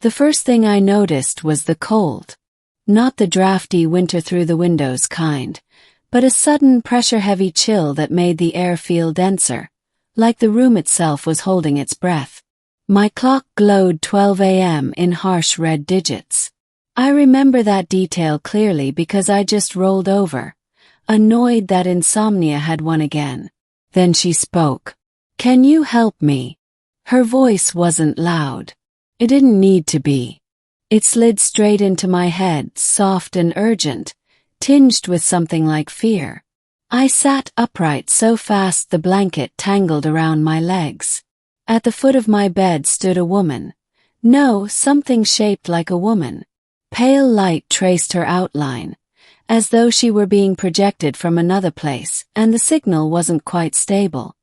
The first thing I noticed was the cold. Not the drafty winter through the windows kind, but a sudden pressure-heavy chill that made the air feel denser, like the room itself was holding its breath. My clock glowed 12 a.m. in harsh red digits. I remember that detail clearly because I just rolled over, annoyed that insomnia had won again. Then she spoke. "Can you help me?" Her voice wasn't loud. It didn't need to be. It slid straight into my head, soft and urgent, tinged with something like fear. I sat upright so fast the blanket tangled around my legs. At the foot of my bed stood a woman. No, something shaped like a woman. Pale light traced her outline, as though she were being projected from another place, and the signal wasn't quite stable.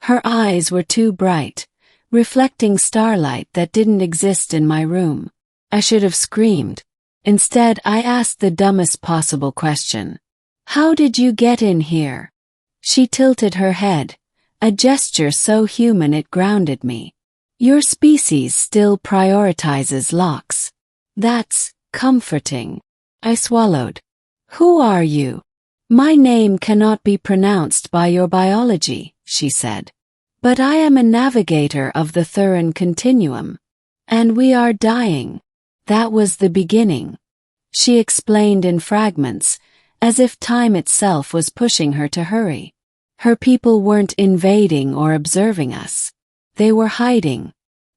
Her eyes were too bright, reflecting starlight that didn't exist in my room. I should have screamed. Instead, I asked the dumbest possible question. "How did you get in here?" She tilted her head, a gesture so human it grounded me. "Your species still prioritizes locks. That's comforting." I swallowed. "Who are you?" "My name cannot be pronounced by your biology," she said. "But I am a navigator of the Thuran continuum. And we are dying." That was the beginning. She explained in fragments, as if time itself was pushing her to hurry. Her people weren't invading or observing us. They were hiding.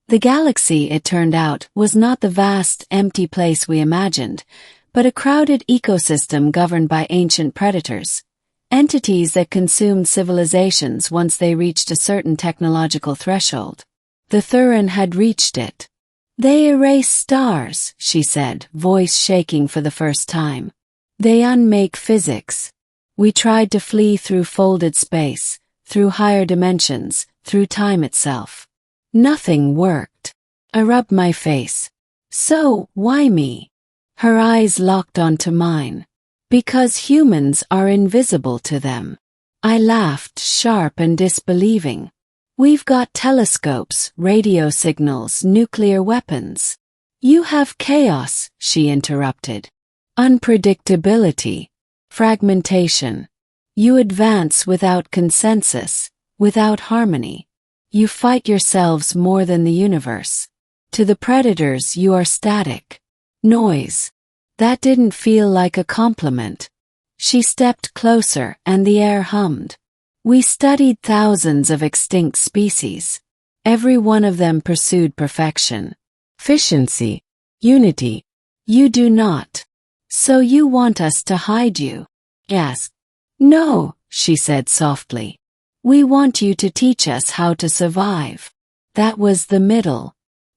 The galaxy, it turned out, was not the vast, empty place we imagined, but a crowded ecosystem governed by ancient predators, entities that consumed civilizations once they reached a certain technological threshold. The Thuran had reached it. "They erase stars," she said, voice shaking for the first time. "They unmake physics. We tried to flee through folded space, through higher dimensions, through time itself. Nothing worked." I rubbed my face. "So, why me?" Her eyes locked onto mine. "Because humans are invisible to them." I laughed, sharp and disbelieving. "We've got telescopes, radio signals, nuclear weapons." "You have chaos," she interrupted. "Unpredictability. Fragmentation. You advance without consensus, without harmony. You fight yourselves more than the universe. To the predators you are static. Noise." That didn't feel like a compliment. She stepped closer and the air hummed. "We studied thousands of extinct species. Every one of them pursued perfection. Efficiency. Unity. You do not. So you want us to hide you?" Yes. "No," she said softly. "We want you to teach us how to survive." That was the middle.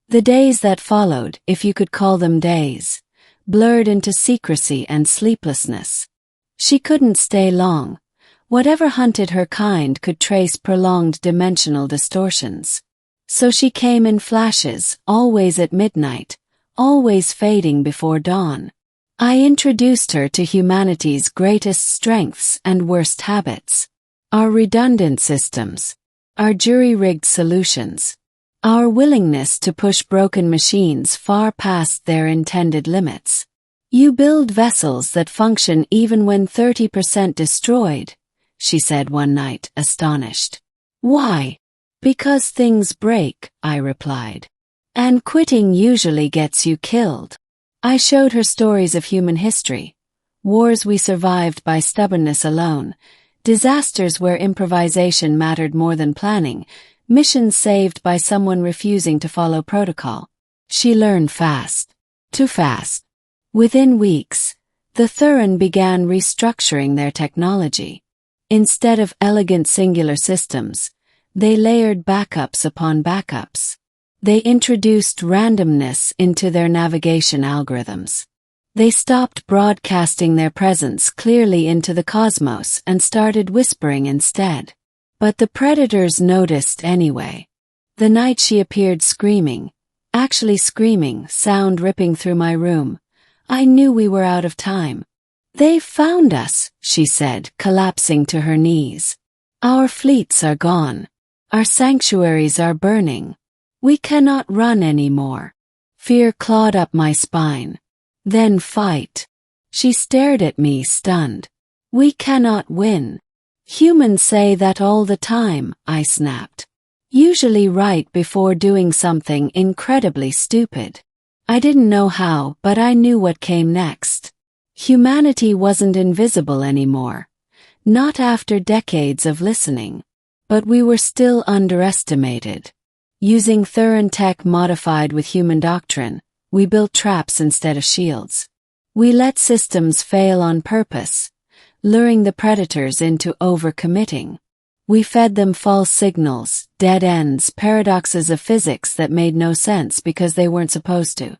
The days that followed, if you could call them days, blurred into secrecy and sleeplessness. She couldn't stay long. Whatever hunted her kind could trace prolonged dimensional distortions. So she came in flashes, always at midnight, always fading before dawn. I introduced her to humanity's greatest strengths and worst habits. Our redundant systems. Our jury-rigged solutions. Our willingness to push broken machines far past their intended limits. "You build vessels that function even when 30% destroyed," she said one night, astonished. "Why?" "Because things break," I replied. "And quitting usually gets you killed." I showed her stories of human history. Wars we survived by stubbornness alone. Disasters where improvisation mattered more than planning. Missions saved by someone refusing to follow protocol. She learned fast. Too fast. Within weeks, the Thuran began restructuring their technology. Instead of elegant singular systems, they layered backups upon backups. They introduced randomness into their navigation algorithms. They stopped broadcasting their presence clearly into the cosmos and started whispering instead. But the predators noticed anyway. The night she appeared screaming, actually screaming, sound ripping through my room, I knew we were out of time. "They found us," she said, collapsing to her knees. "Our fleets are gone. Our sanctuaries are burning. We cannot run anymore." Fear clawed up my spine. Then fight. She stared at me, stunned. We cannot win. Humans say that all the time, I snapped. Usually right before doing something incredibly stupid. I didn't know how, but I knew what came next. Humanity wasn't invisible anymore. Not after decades of listening. But we were still underestimated. Using Thuran tech modified with human doctrine, we built traps instead of shields. We let systems fail on purpose, luring the predators into overcommitting. We fed them false signals, dead ends, paradoxes of physics that made no sense because they weren't supposed to.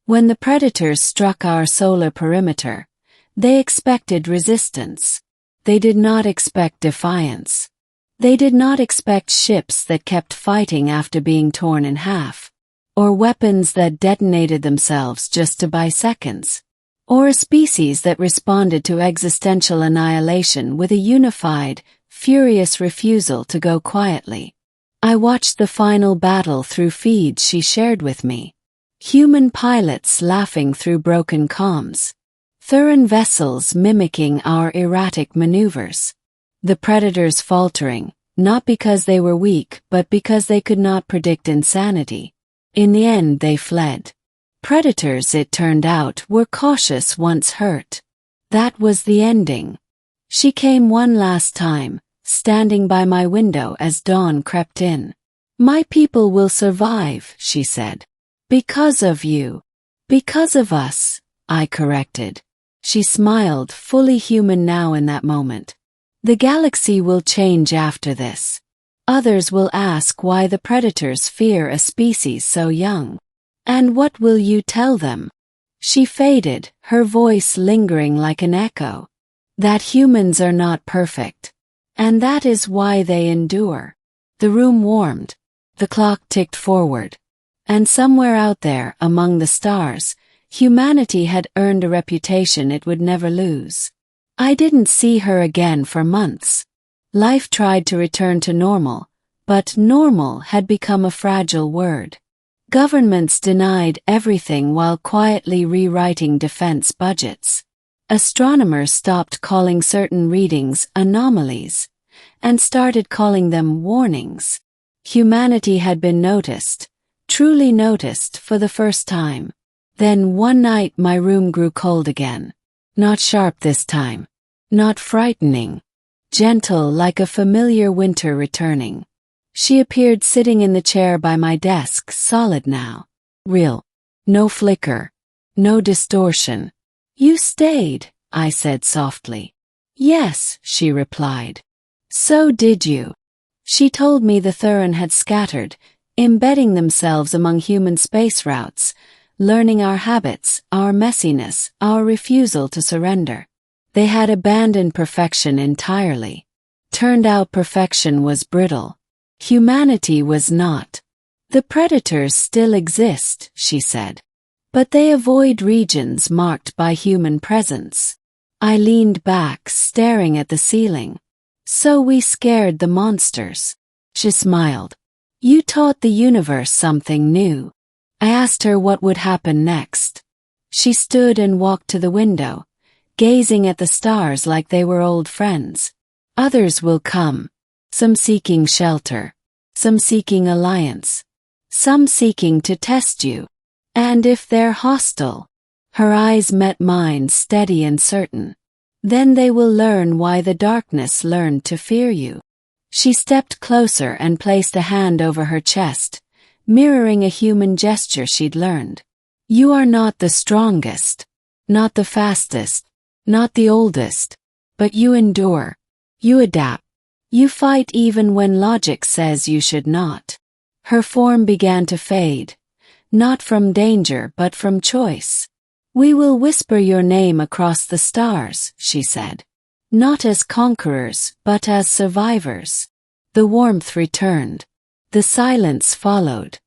When the predators struck our solar perimeter, they expected resistance. They did not expect defiance. They did not expect ships that kept fighting after being torn in half, or weapons that detonated themselves just to buy seconds, or a species that responded to existential annihilation with a unified, furious refusal to go quietly. I watched the final battle through feeds she shared with me. Human pilots laughing through broken comms. Thuran vessels mimicking our erratic maneuvers. The predators faltering, not because they were weak but because they could not predict insanity. In the end they fled. Predators, it turned out, were cautious once hurt. That was the ending. She came one last time, standing by my window as dawn crept in. My people will survive, she said. Because of you. Because of us, I corrected. She smiled, fully human now in that moment. The galaxy will change after this. Others will ask why the predators fear a species so young. And what will you tell them? She faded, her voice lingering like an echo. That humans are not perfect. And that is why they endure. The room warmed. The clock ticked forward. And somewhere out there, among the stars, humanity had earned a reputation it would never lose. I didn't see her again for months. Life tried to return to normal, but normal had become a fragile word. Governments denied everything while quietly rewriting defense budgets. Astronomers stopped calling certain readings anomalies, and started calling them warnings. Humanity had been noticed, truly noticed for the first time. Then one night my room grew cold again. Not sharp this time. Not frightening. Gentle like a familiar winter returning. She appeared sitting in the chair by my desk, solid now. Real. No flicker. No distortion. You stayed, I said softly. Yes, she replied. So did you. She told me the Thuran had scattered, embedding themselves among human space routes, learning our habits, our messiness, our refusal to surrender. They had abandoned perfection entirely. Turned out perfection was brittle. Humanity was not. The predators still exist, she said. But they avoid regions marked by human presence. I leaned back, staring at the ceiling. So we scared the monsters. She smiled. You taught the universe something new. I asked her what would happen next. She stood and walked to the window, gazing at the stars like they were old friends. Others will come. Some seeking shelter. Some seeking alliance. Some seeking to test you. And if they're hostile, her eyes met mine, steady and certain. Then they will learn why the darkness learned to fear you. She stepped closer and placed a hand over her chest, mirroring a human gesture she'd learned. You are not the strongest, not the fastest, not the oldest, but you endure. You adapt. You fight even when logic says you should not. Her form began to fade, not from danger but from choice. We will whisper your name across the stars, she said. Not as conquerors, but as survivors. The warmth returned. The silence followed.